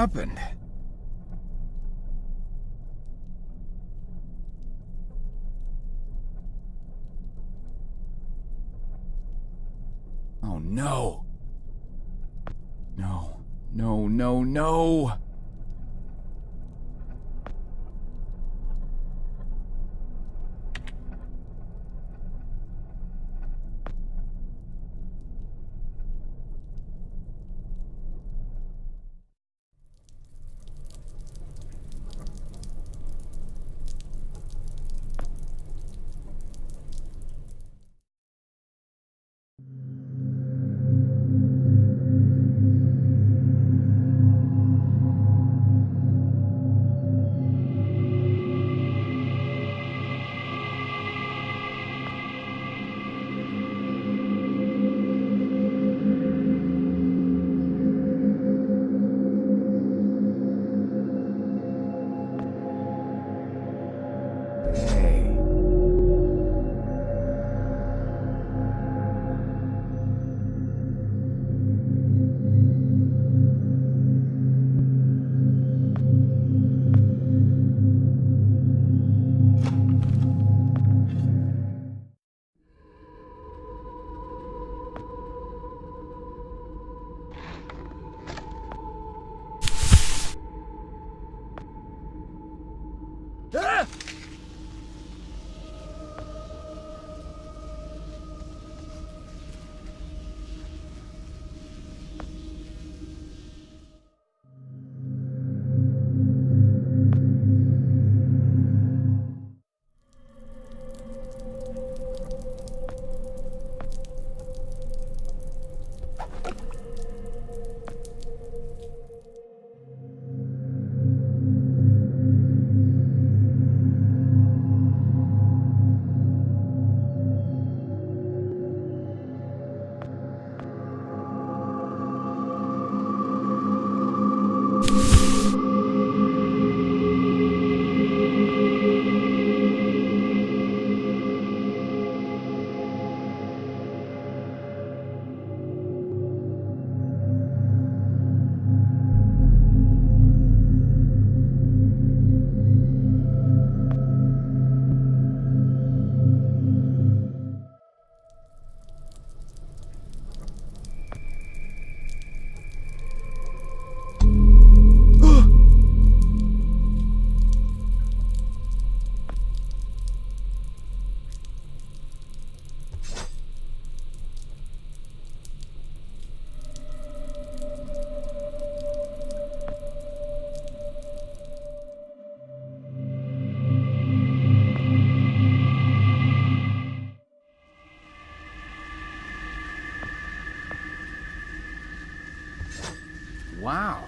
happened? Oh no. No, no, no, no! Hey. Ah! Wow.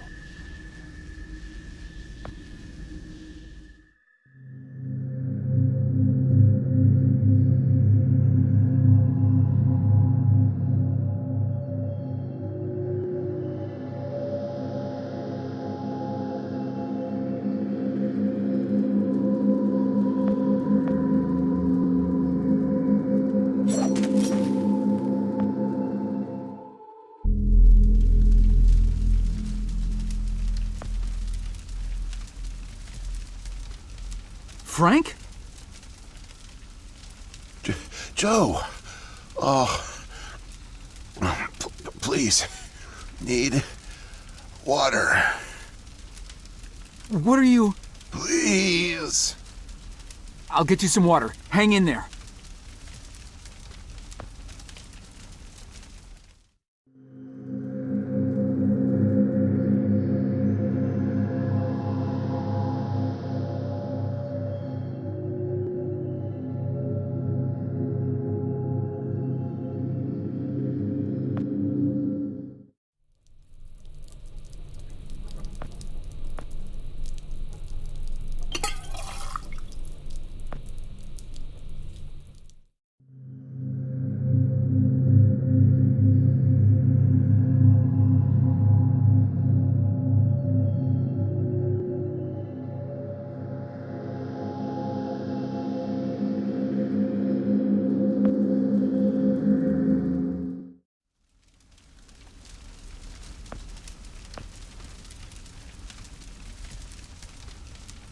Frank? Joe! Oh. Please. Need water. What are you... Please. I'll get you some water. Hang in there.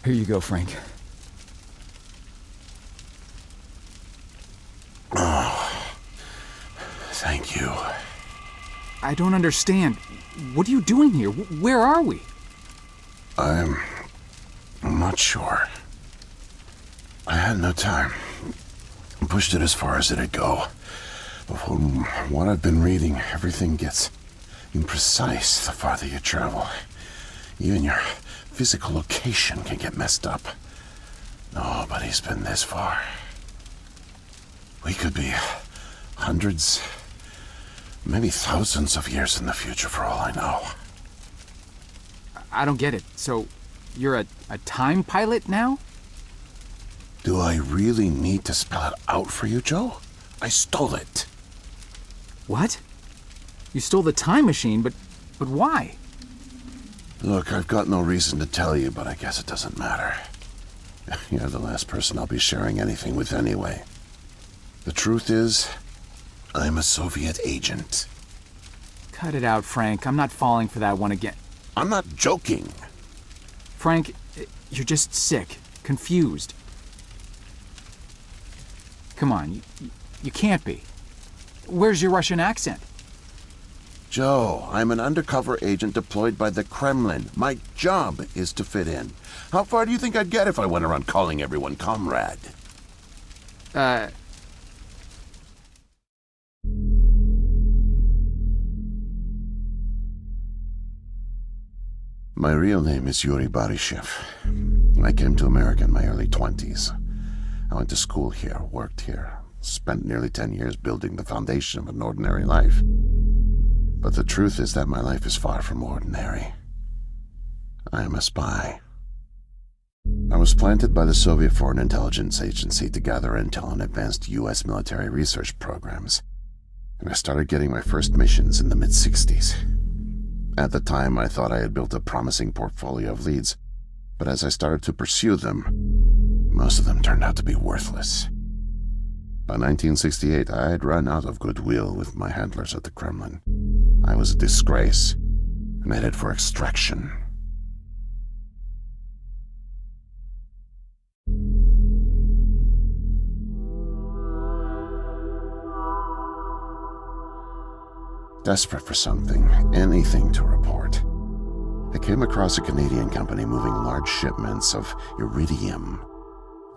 Here you go, Frank. Thank you. I don't understand. What are you doing here? Where are we? I'm not sure. I had no time. Pushed it as far as it'd go. But from what I've been reading, everything gets imprecise the farther you travel. Even your physical location can get messed up. Nobody's been this far. We could be hundreds, maybe thousands of years in the future for all I know. I don't get it. So, you're a time pilot now? Do I really need to spell it out for you, Joe? I stole it. What? You stole the time machine, but why? Look, I've got no reason to tell you, but I guess it doesn't matter. You're the last person I'll be sharing anything with anyway. The truth is, I'm a Soviet agent. Cut it out, Frank. I'm not falling for that one again. I'm not joking. Frank, you're just sick, confused. Come on, you can't be. Where's your Russian accent? Joe, I'm an undercover agent deployed by the Kremlin. My job is to fit in. How far do you think I'd get if I went around calling everyone comrade? My real name is Yuri Barishev. I came to America in my early 20s. I went to school here, worked here, spent nearly 10 years building the foundation of an ordinary life. But the truth is that my life is far from ordinary. I am a spy. I was planted by the Soviet Foreign Intelligence Agency to gather intel on advanced U.S. military research programs, and I started getting my first missions in the mid-60s. At the time, I thought I had built a promising portfolio of leads, but as I started to pursue them, most of them turned out to be worthless. By 1968, I had run out of goodwill with my handlers at the Kremlin. I was a disgrace, and headed for extraction. Desperate for something, anything to report, I came across a Canadian company moving large shipments of iridium,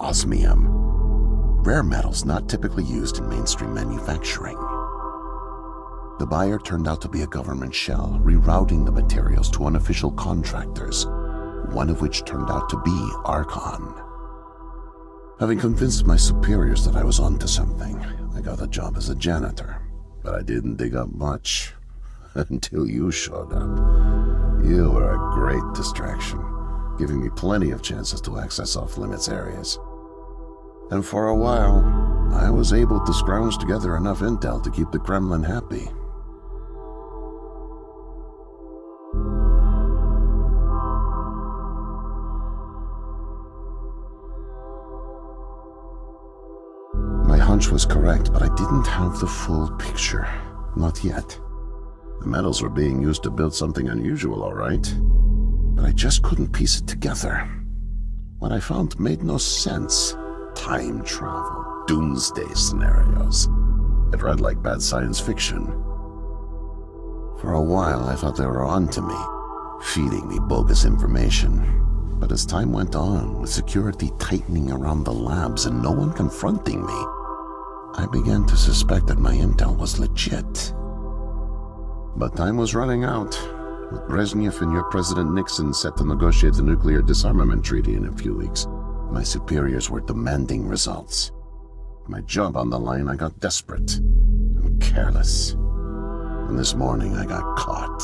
osmium, rare metals not typically used in mainstream manufacturing. The buyer turned out to be a government shell, rerouting the materials to unofficial contractors, one of which turned out to be Archon. Having convinced my superiors that I was onto something, I got a job as a janitor. But I didn't dig up much until you showed up. You were a great distraction, giving me plenty of chances to access off-limits areas. And for a while, I was able to scrounge together enough intel to keep the Kremlin happy. My hunch was correct, but I didn't have the full picture. Not yet. The metals were being used to build something unusual, all right. But I just couldn't piece it together. What I found made no sense. Time travel, doomsday scenarios. It read like bad science fiction. For a while, I thought they were on to me, feeding me bogus information. But as time went on, with security tightening around the labs and no one confronting me, I began to suspect that my intel was legit. But time was running out, with Brezhnev and your President Nixon set to negotiate the nuclear disarmament treaty in a few weeks. My superiors were demanding results. My job on the line, I got desperate and careless. And this morning I got caught.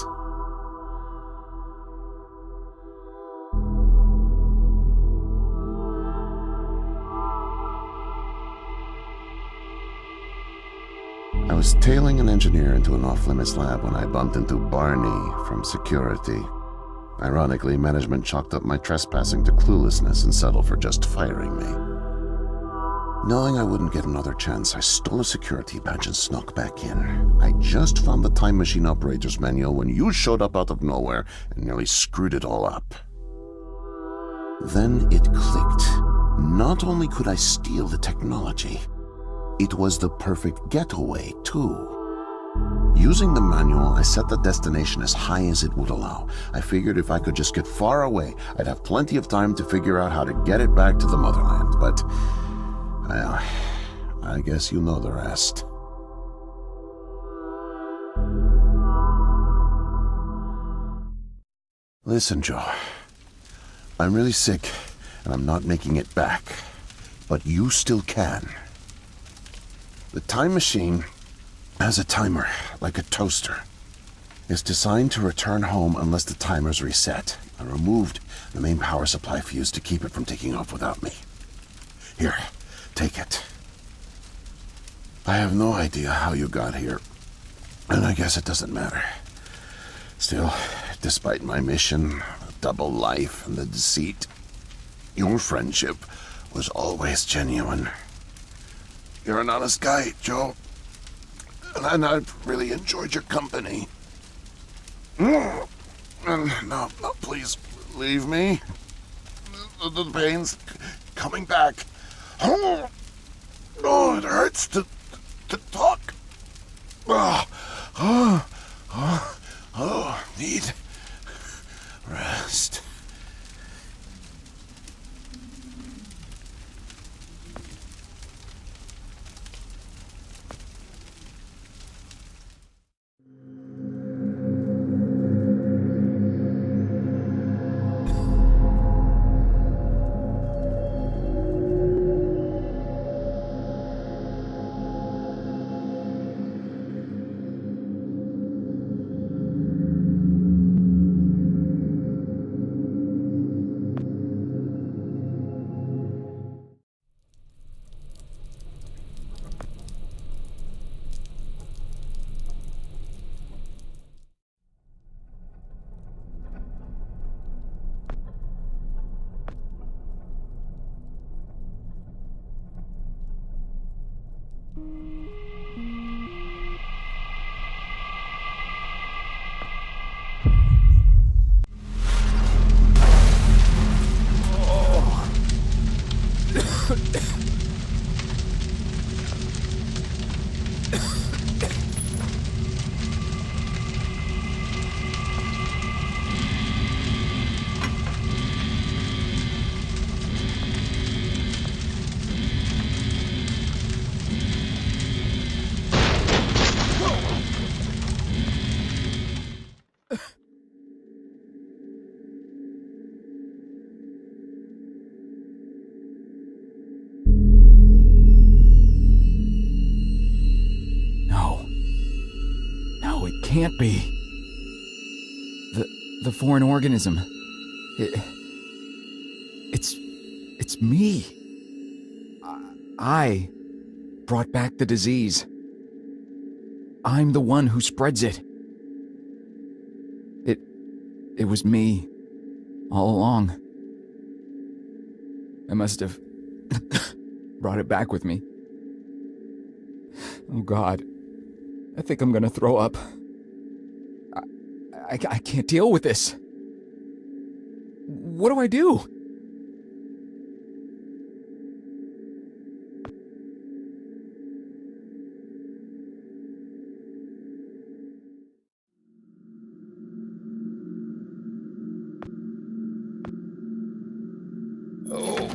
I was tailing an engineer into an off-limits lab when I bumped into Barney from security. Ironically, management chalked up my trespassing to cluelessness and settled for just firing me. Knowing I wouldn't get another chance, I stole a security badge and snuck back in. I just found the time machine operator's manual when you showed up out of nowhere and nearly screwed it all up. Then it clicked. Not only could I steal the technology, it was the perfect getaway, too. Using the manual, I set the destination as high as it would allow. I figured if I could just get far away, I'd have plenty of time to figure out how to get it back to the motherland. But, well, I guess you know the rest. Listen, Joe. I'm really sick, and I'm not making it back. But you still can. The time machine has a timer, like a toaster. It's designed to return home unless the timer's reset. I removed the main power supply fuse to keep it from taking off without me. Here, take it. I have no idea how you got here, and I guess it doesn't matter. Still, despite my mission, a double life, and the deceit, your friendship was always genuine. You're an honest guy, Joe. And I've really enjoyed your company. And no, please, leave me. The pain's coming back. Oh, it hurts to talk. Need rest. Can't be. The foreign organism. It's me. I brought back the disease. I'm the one who spreads it. It was me all along. I must have brought it back with me. Oh God. I think I'm gonna throw up. I can't deal with this. What do I do? Oh.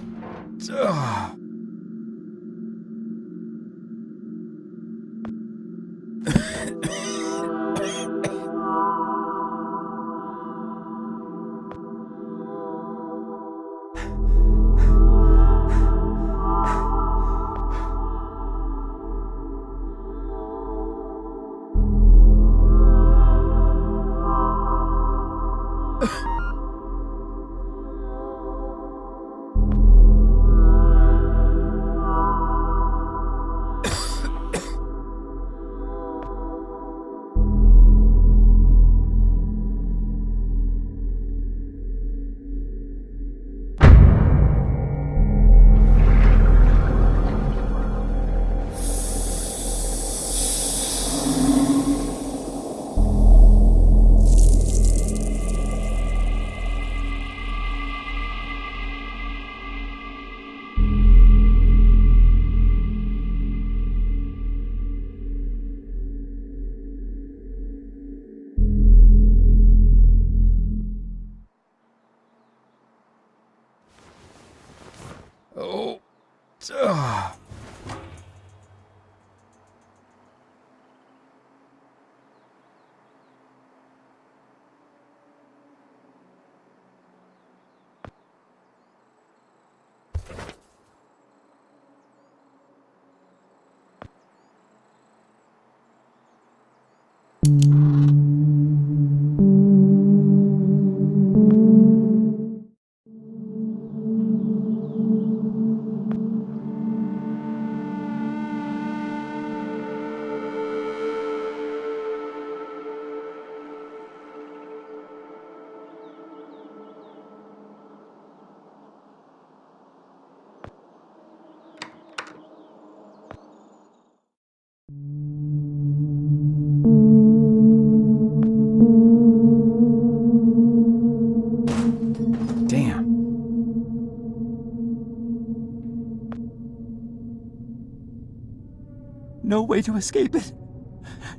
no way to escape it.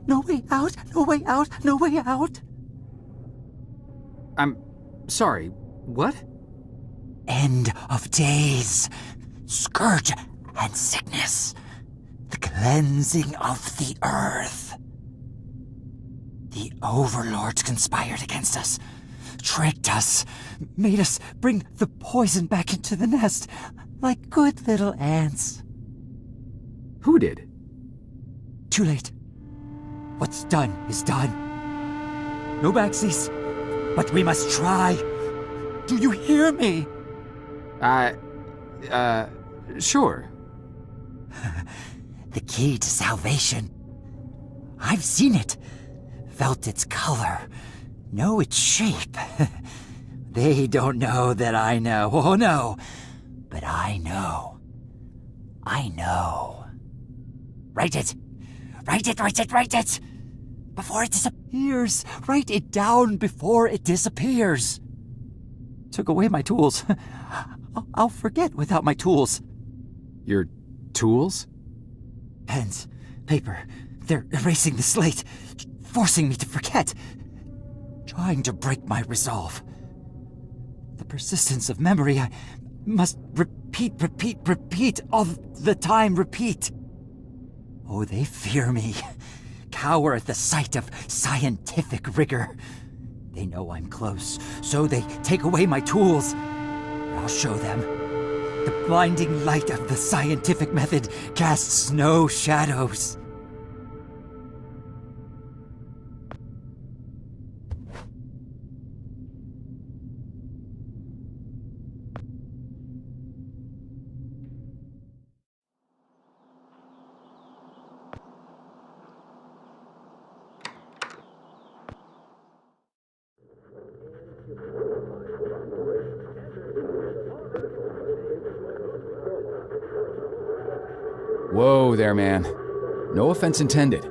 No way out, no way out, no way out. I'm sorry, what? End of days. Scourge and sickness. The cleansing of the earth. The overlords conspired against us. Tricked us. Made us bring the poison back into the nest. Like good little ants. Who did? Too late. What's done is done. No backsies, but we must try. Do you hear me? Sure. The key to salvation. I've seen it, felt its color, know its shape. They don't know that I know. Oh no, but I know. I know. Write it. Write it, write it, write it! Before it disappears. Write it down before it disappears. Took away my tools. I'll forget without my tools. Your tools? Pens, paper, they're erasing the slate, forcing me to forget, trying to break my resolve. The persistence of memory, I must repeat, all the time repeat. Oh, they fear me, cower at the sight of scientific rigor. They know I'm close, so they take away my tools. I'll show them. The blinding light of the scientific method casts no shadows. Whoa there, man. No offense intended.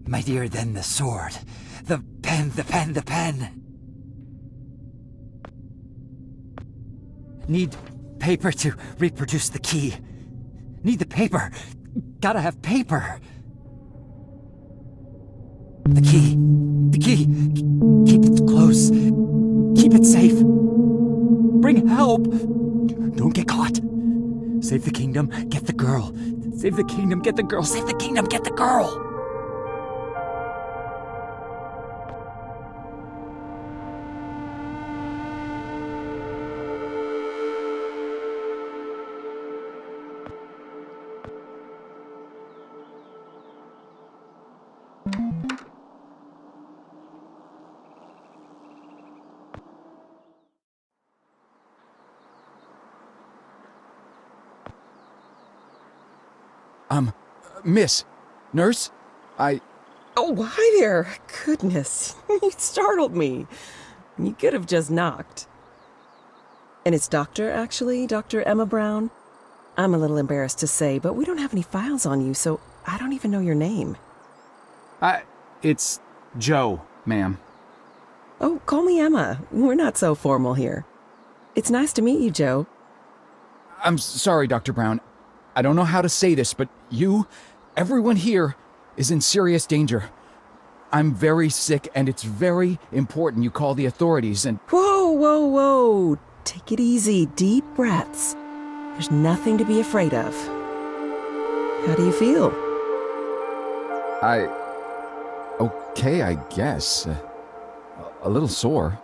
Mightier than the sword. The pen, the pen, the pen. Need paper to reproduce the key. Need the paper. Gotta have paper. The key. The key. Keep it close. Keep it safe. Bring help. Don't get caught. Save the kingdom, get the girl. Save the kingdom, get the girl. Save the kingdom, get the girl. Miss, nurse, Oh, hi there. Goodness, you startled me. You could have just knocked. And it's Doctor, actually, Dr. Emma Brown. I'm a little embarrassed to say, but we don't have any files on you, so I don't even know your name. it's Joe, ma'am. Oh, call me Emma. We're not so formal here. It's nice to meet you, Joe. I'm sorry, Dr. Brown. I don't know how to say this, but everyone here is in serious danger. I'm very sick, and it's very important you call the authorities and... Whoa, whoa, whoa. Take it easy. Deep breaths. There's nothing to be afraid of. How do you feel? Okay, I guess. a little sore.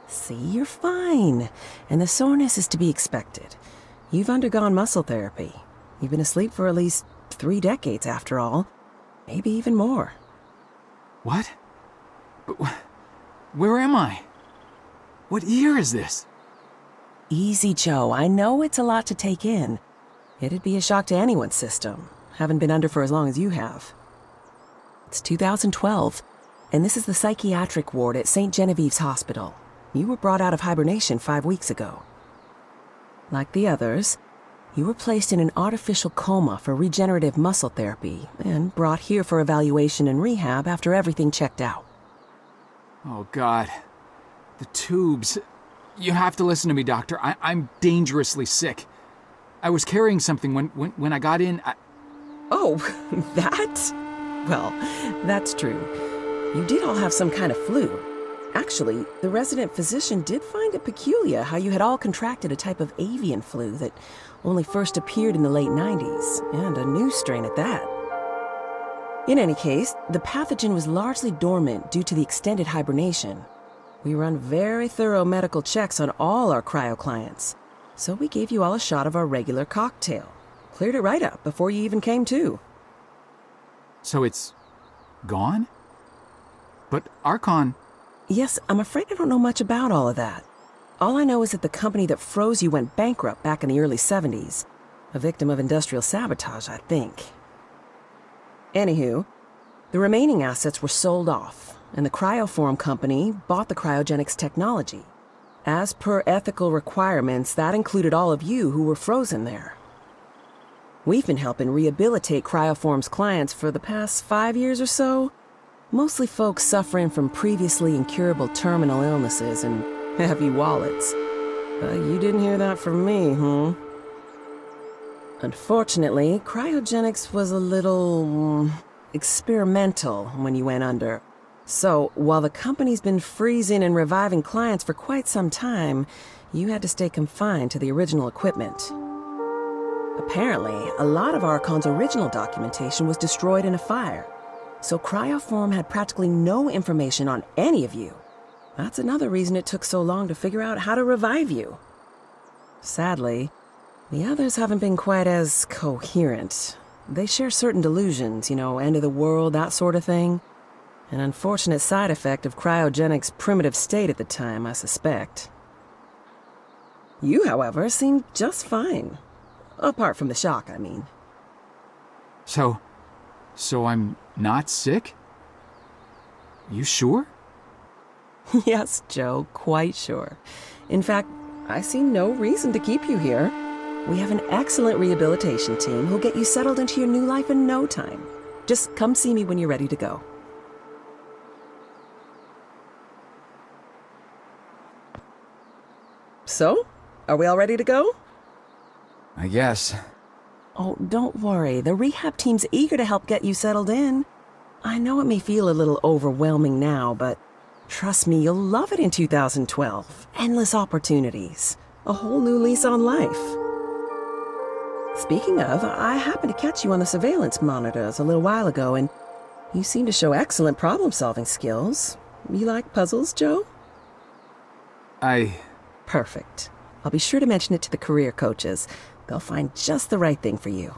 See, you're fine. And the soreness is to be expected. You've undergone muscle therapy. You've been asleep for at least 3 decades, after all. Maybe even more. What? But where am I? What year is this? Easy, Joe. I know it's a lot to take in. It'd be a shock to anyone's system. Haven't been under for as long as you have. It's 2012, and this is the psychiatric ward at St. Genevieve's Hospital. You were brought out of hibernation 5 weeks ago. Like the others, you were placed in an artificial coma for regenerative muscle therapy and brought here for evaluation and rehab after everything checked out. Oh, God. The tubes. You have to listen to me, Doctor. I'm dangerously sick. I was carrying something when I got in. Oh, that? Well, that's true. You did all have some kind of flu. Actually, the resident physician did find it peculiar how you had all contracted a type of avian flu that only first appeared in the late 90s, and a new strain at that. In any case, the pathogen was largely dormant due to the extended hibernation. We run very thorough medical checks on all our cryo clients, so we gave you all a shot of our regular cocktail. Cleared it right up before you even came to. So it's gone? But Archon... Yes, I'm afraid I don't know much about all of that. All I know is that the company that froze you went bankrupt back in the early 70s. A victim of industrial sabotage, I think. Anywho, the remaining assets were sold off, and the Cryoform company bought the cryogenics technology. As per ethical requirements, that included all of you who were frozen there. We've been helping rehabilitate Cryoform's clients for the past 5 years or so. Mostly folks suffering from previously incurable terminal illnesses and heavy wallets. But you didn't hear that from me, Unfortunately, cryogenics was a little experimental when you went under. So, while the company's been freezing and reviving clients for quite some time, you had to stay confined to the original equipment. Apparently, a lot of Archon's original documentation was destroyed in a fire. So Cryoform had practically no information on any of you. That's another reason it took so long to figure out how to revive you. Sadly, the others haven't been quite as coherent. They share certain delusions, end of the world, that sort of thing. An unfortunate side effect of cryogenics' primitive state at the time, I suspect. You, however, seem just fine. Apart from the shock, I mean. So I'm not sick? You sure? Yes, Joe, quite sure. In fact, I see no reason to keep you here. We have an excellent rehabilitation team who'll get you settled into your new life in no time. Just come see me when you're ready to go. So, are we all ready to go? I guess. Oh, don't worry. The rehab team's eager to help get you settled in. I know it may feel a little overwhelming now, but trust me, you'll love it in 2012. Endless opportunities. A whole new lease on life. Speaking of, I happened to catch you on the surveillance monitors a little while ago, and you seem to show excellent problem-solving skills. You like puzzles, Joe? Perfect. I'll be sure to mention it to the career coaches. They'll find just the right thing for you.